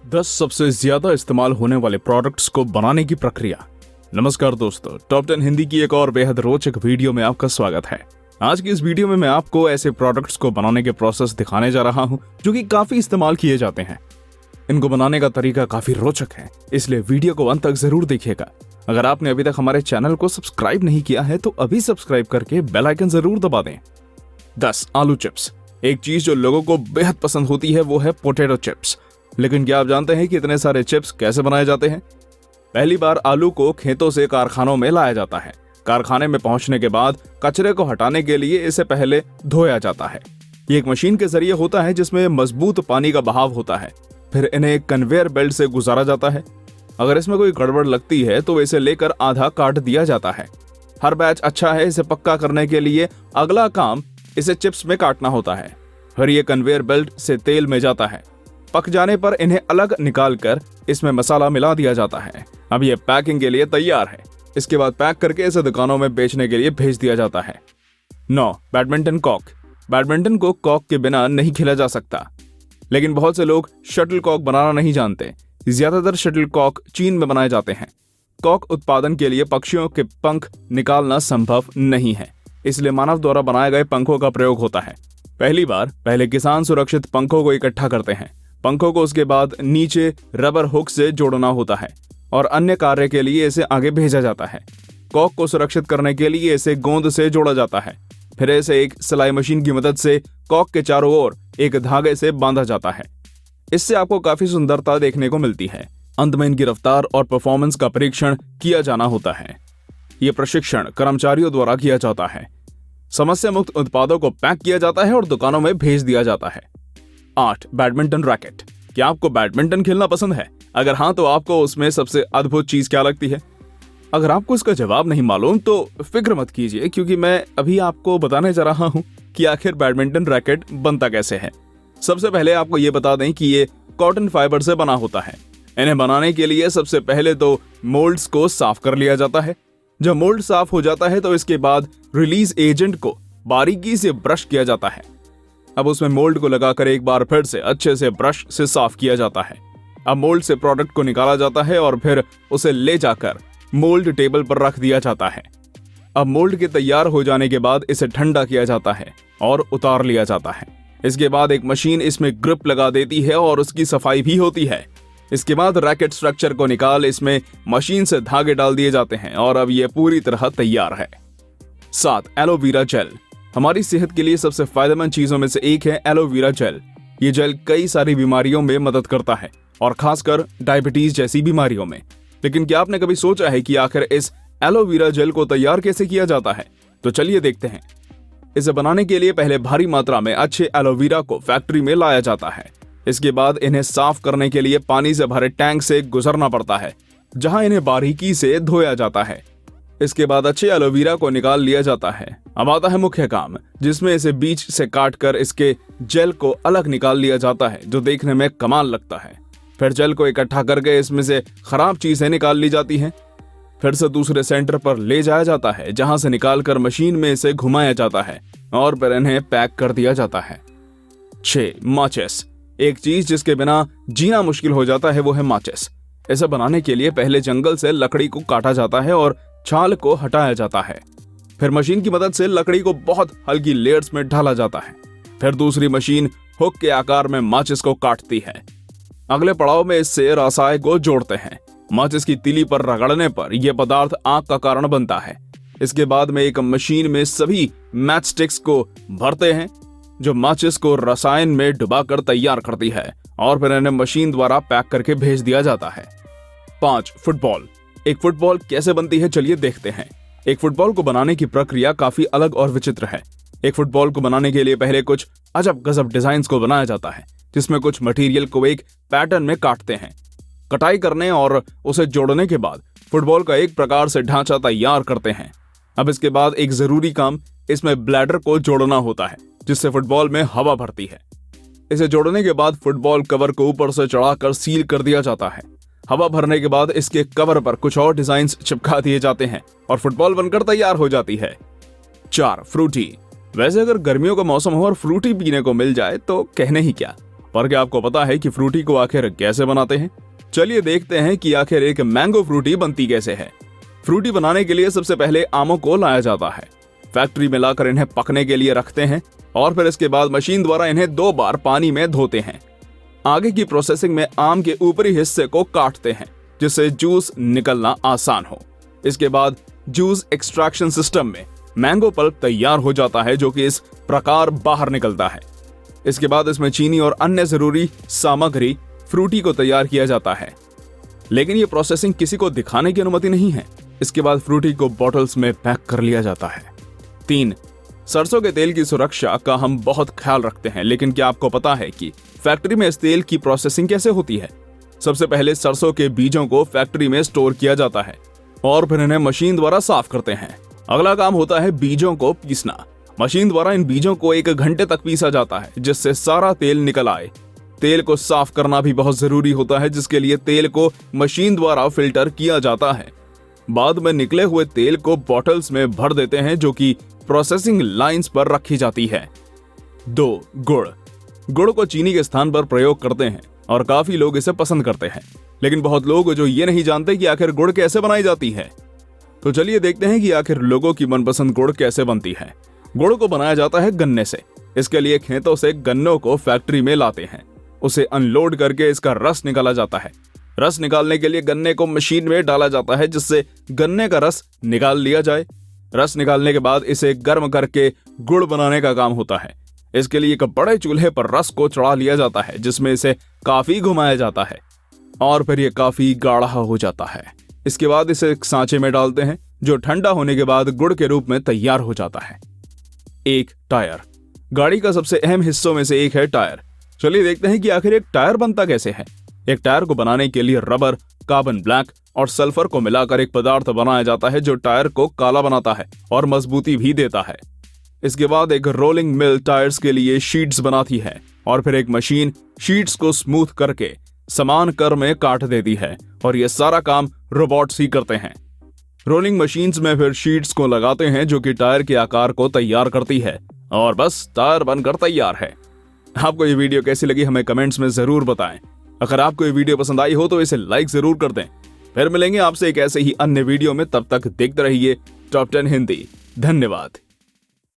10 सबसे ज्यादा इस्तेमाल होने वाले प्रोडक्ट्स को बनाने की प्रक्रिया। नमस्कार दोस्तों, टॉप 10 हिंदी की एक और बेहद रोचक वीडियो में आपका स्वागत है। आज की इस वीडियो में मैं आपको ऐसे प्रोडक्ट्स को बनाने के प्रोसेस दिखाने जा रहा हूं जो कि काफी इस्तेमाल किए जाते हैं। इनको बनाने का तरीका काफी रोचक है, इसलिए वीडियो को अंत तक जरूर देखिएगा। अगर आपने अभी तक हमारे चैनल को सब्सक्राइब नहीं किया है तो अभी सब्सक्राइब करके बेल आइकन जरूर दबा दें। 10 आलू चिप्स। एक चीज जो लोगों को बेहद पसंद होती है वो है पोटैटो चिप्स। लेकिन क्या आप जानते हैं कि इतने सारे चिप्स कैसे बनाए जाते हैं? पहली बार आलू को खेतों से कारखानों में लाया जाता है। कारखाने में पहुंचने के बाद कचरे को हटाने के लिए इसे पहले धोया जाता है। ये एक मशीन के जरिए होता है जिसमें मजबूत पानी का बहाव होता है। फिर इन्हें एक कन्वेयर बेल्ट से गुजारा जाता है। अगर इसमें कोई गड़बड़ लगती है तो इसे लेकर आधा काट दिया जाता है। हर बैच अच्छा है, इसे पक्का करने के लिए अगला काम इसे चिप्स में काटना होता है। फिर ये कन्वेयर बेल्ट से तेल में जाता है। पक जाने पर इन्हें अलग निकालकर इसमें मसाला मिला दिया जाता है। अब ये पैकिंग के लिए तैयार है। इसके बाद पैक करके इसे दुकानों में बेचने के लिए भेज दिया जाता है। 9 बैडमिंटन कॉक। बैडमिंटन को कॉक के बिना नहीं खेला जा सकता, लेकिन बहुत से लोग शटल कॉक बनाना नहीं जानते। ज्यादातर शटल कॉक चीन में बनाए जाते हैं। कॉक उत्पादन के लिए पक्षियों के पंख निकालना संभव नहीं है, इसलिए मानव द्वारा बनाए गए पंखों का प्रयोग होता है। पहले किसान सुरक्षित पंखों को इकट्ठा करते हैं। पंखों को उसके बाद नीचे रबर हुक से जोड़ना होता है और अन्य कार्य के लिए इसे आगे भेजा जाता है। कॉक को सुरक्षित करने के लिए इसे गोंद से जोड़ा जाता है। फिर इसे एक सिलाई मशीन की मदद से कॉक के चारों ओर एक धागे से बांधा जाता है। इससे आपको काफी सुंदरता देखने को मिलती है। अंत में इनकी रफ्तार और परफॉर्मेंस का परीक्षण किया जाना होता है। यह प्रशिक्षण कर्मचारियों द्वारा किया जाता है। समस्या मुक्त उत्पादों को पैक किया जाता है और दुकानों में भेज दिया जाता है। 8 बैडमिंटन रैकेट। क्या आपको बैडमिंटन खेलना पसंद है? अगर हाँ तो आपको उसमें सबसे अद्भुत चीज क्या लगती है? अगर आपको इसका जवाब नहीं मालूम तो फिक्र मत कीजिए, क्योंकि मैं अभी आपको बताने जा रहा हूं कि आखिर बैडमिंटन रैकेट बनता कैसे है। सबसे पहले आपको ये बता दें कि ये कॉटन फाइबर से बना होता है। इन्हें बनाने के लिए सबसे पहले तो मोल्ड्स को साफ कर लिया जाता है। जब मोल्ड साफ हो जाता है तो इसके बाद रिलीज एजेंट को बारीकी से ब्रश किया जाता है। अब उसमें मोल्ड को लगाकर एक बार फिर से अच्छे से ब्रश से साफ किया जाता है। अब मोल्ड से प्रोडक्ट को निकाला जाता है और फिर उसे ले जाकर मोल्ड टेबल पर रख दिया जाता है। अब मोल्ड के तैयार हो जाने के बाद इसे ठंडा किया जाता है और उतार लिया जाता है। इसके बाद एक मशीन इसमें ग्रिप लगा देती है और उसकी सफाई भी होती है। इसके बाद रैकेट स्ट्रक्चर को निकाल इसमें मशीन से धागे डाल दिए जाते हैं और अब यह पूरी तरह तैयार है। 7 एलोवेरा जेल। हमारी सेहत के लिए सबसे फायदेमंद चीजों में से एक है एलोवेरा जेल। ये जेल कई सारी बीमारियों में मदद करता है और खासकर डायबिटीज जैसी बीमारियों में। लेकिन क्या आपने कभी सोचा है कि आखिर इस एलोवेरा जेल को तैयार कैसे किया जाता है? तो चलिए देखते हैं। इसे बनाने के लिए पहले भारी मात्रा में अच्छे एलोवेरा को फैक्ट्री में लाया जाता है। इसके बाद इन्हें साफ करने के लिए पानी से भरे टैंक से गुजरना पड़ता है, जहां इन्हें बारीकी से धोया जाता है। इसके बाद अच्छे एलोवेरा को निकाल लिया जाता है। अब आता है मुख्य काम, जिसमें इसे बीच से काटकर इसके जेल को अलग निकाल लिया जाता है, जो देखने में कमाल लगता है। फिर जेल को इकट्ठा करके इसमें से खराब चीजें निकाल ली जाती हैं। फिर से दूसरे सेंटर पर ले जाया जाता है, जहां से निकालकर मशीन में इसे घुमाया जाता है और फिर इन्हें पैक कर दिया जाता है। 6 माचिस। एक चीज जिसके बिना जीना मुश्किल हो जाता है वो है माचिस। इसे बनाने के लिए पहले जंगल से लकड़ी को काटा जाता है और छाल को हटाया जाता है। फिर मशीन की मदद से लकड़ी को बहुत हल्की लेयर्स में ढाला जाता है। फिर दूसरी मशीन हुक के आकार में माचिस को काटती है। अगले पड़ाव में इससे रसायन को जोड़ते हैं। माचिस की तीली पर रगड़ने पर यह पदार्थ आग का कारण बनता है। इसके बाद में एक मशीन में सभी मैच स्टिक्स को भरते हैं, जो माचिस को रसायन में डुबाकर तैयार करती है और फिर इन्हें मशीन द्वारा पैक करके भेज दिया जाता है। 5 फुटबॉल। एक फुटबॉल कैसे बनती है, चलिए देखते हैं। एक फुटबॉल को बनाने की प्रक्रिया काफी अलग और विचित्र है। एक फुटबॉल को बनाने के लिए पहले कुछ अजब गजब डिजाइन को बनाया जाता है, जिसमें कुछ मटेरियल को एक पैटर्न में काटते हैं। कटाई करने और उसे जोड़ने के बाद फुटबॉल का एक प्रकार से ढांचा तैयार करते हैं। अब इसके बाद एक जरूरी काम, इसमें ब्लैडर को जोड़ना होता है, जिससे फुटबॉल में हवा भरती है। इसे जोड़ने के बाद फुटबॉल कवर को ऊपर से चढ़ाकर सील कर दिया जाता है। हवा भरने के बाद इसके कवर पर कुछ और डिजाइन्स चिपका दिए जाते हैं और फुटबॉल बनकर तैयार हो जाती है। 4 फ्रूटी। वैसे अगर गर्मियों का मौसम हो और फ्रूटी पीने को मिल जाए तो कहने ही क्या। पर क्या आपको पता है कि फ्रूटी को आखिर कैसे बनाते हैं? चलिए देखते हैं कि आखिर एक मैंगो फ्रूटी बनती कैसे है। फ्रूटी बनाने के लिए सबसे पहले आमों को लाया जाता है, फैक्ट्री में लाकर इन्हें पकने के लिए रखते हैं और फिर इसके बाद मशीन द्वारा इन्हें 2 बार पानी में धोते हैं। आगे की प्रोसेसिंग में आम के ऊपरी हिस्से को काटते हैं जिससे जूस निकलना आसान हो। इसके बाद जूस एक्सट्रैक्शन सिस्टम में मैंगो पल्प तैयार हो जाता है जो कि इस प्रकार बाहर निकलता है। इसके बाद इसमें चीनी और अन्य जरूरी सामग्री फ्रूटी को तैयार किया जाता है, लेकिन ये प्रोसेसिंग किसी को दिखाने की अनुमति नहीं है। इसके बाद फ्रूटी को बॉटल्स में पैक कर लिया जाता है। 3. सरसों के तेल की सुरक्षा का हम बहुत ख्याल रखते हैं, लेकिन क्या आपको पता है कि फैक्ट्री में इस तेल की प्रोसेसिंग कैसे होती है? सबसे पहले सरसों के बीजों को फैक्ट्री में स्टोर किया जाता है और फिर इन्हें मशीन द्वारा साफ करते हैं। अगला काम होता है बीजों को पीसना। मशीन द्वारा इन बीजों को 1 घंटे तक पीसा जाता है जिससे सारा तेल निकल आए। तेल को साफ करना भी बहुत जरूरी होता है, जिसके लिए तेल को मशीन द्वारा फिल्टर किया जाता है। बाद में निकले हुए तेल को बॉटल्स में भर देते हैं जो कि प्रोसेसिंग लाइंस पर रखी जाती है। 2. गुड़ को चीनी के स्थान पर प्रयोग करते हैं और काफी लोग इसे पसंद करते हैं, लेकिन बहुत लोग जो ये नहीं जानते कि आखिर गुड़ कैसे बनाई जाती है। तो चलिए देखते हैं कि आखिर लोगों की मनपसंद गुड़ कैसे बनती है। गुड़ को बनाया जाता है गन्ने से। इसके लिए खेतों से गन्नों को फैक्ट्री में लाते हैं, उसे अनलोड करके इसका रस निकाला जाता है। रस निकालने के लिए गन्ने को मशीन में डाला जाता है जिससे गन्ने का रस निकाल लिया जाए। रस निकालने के बाद इसे गर्म करके गुड़ बनाने का काम होता है। इसके लिए एक बड़े चूल्हे पर रस को चढ़ा लिया जाता है जिसमें इसे काफी घुमाया जाता है और फिर ये काफी गाढ़ा हो जाता है। इसके बाद इसे एक सांचे में डालते हैं जो ठंडा होने के बाद गुड़ के रूप में तैयार हो जाता है। 1. टायर। गाड़ी का सबसे अहम हिस्सों में से एक है टायर। चलिए देखते हैं कि आखिर एक टायर बनता कैसे है। एक टायर को बनाने के लिए रबर, कार्बन ब्लैक और सल्फर को मिलाकर एक पदार्थ बनाया जाता है जो टायर को काला बनाता है और मजबूती भी देता है। इसके बाद एक रोलिंग मिल टायर्स के लिए शीट्स बनाती है और फिर एक मशीन शीट्स को स्मूथ करके समान कर में काट देती है और यह सारा काम रोबोट्स ही करते हैं। रोलिंग मशीन्स में फिर शीट्स को लगाते हैं जो कि टायर के आकार को तैयार करती है और बस टायर बनकर तैयार है। आपको ये वीडियो कैसी लगी हमें कमेंट्स में जरूर बताएं। अगर आपको ये वीडियो पसंद आई हो तो इसे लाइक जरूर कर दें। फिर मिलेंगे आपसे एक ऐसे ही अन्य वीडियो में, तब तक देखते रहिए टॉप 10 हिंदी। धन्यवाद।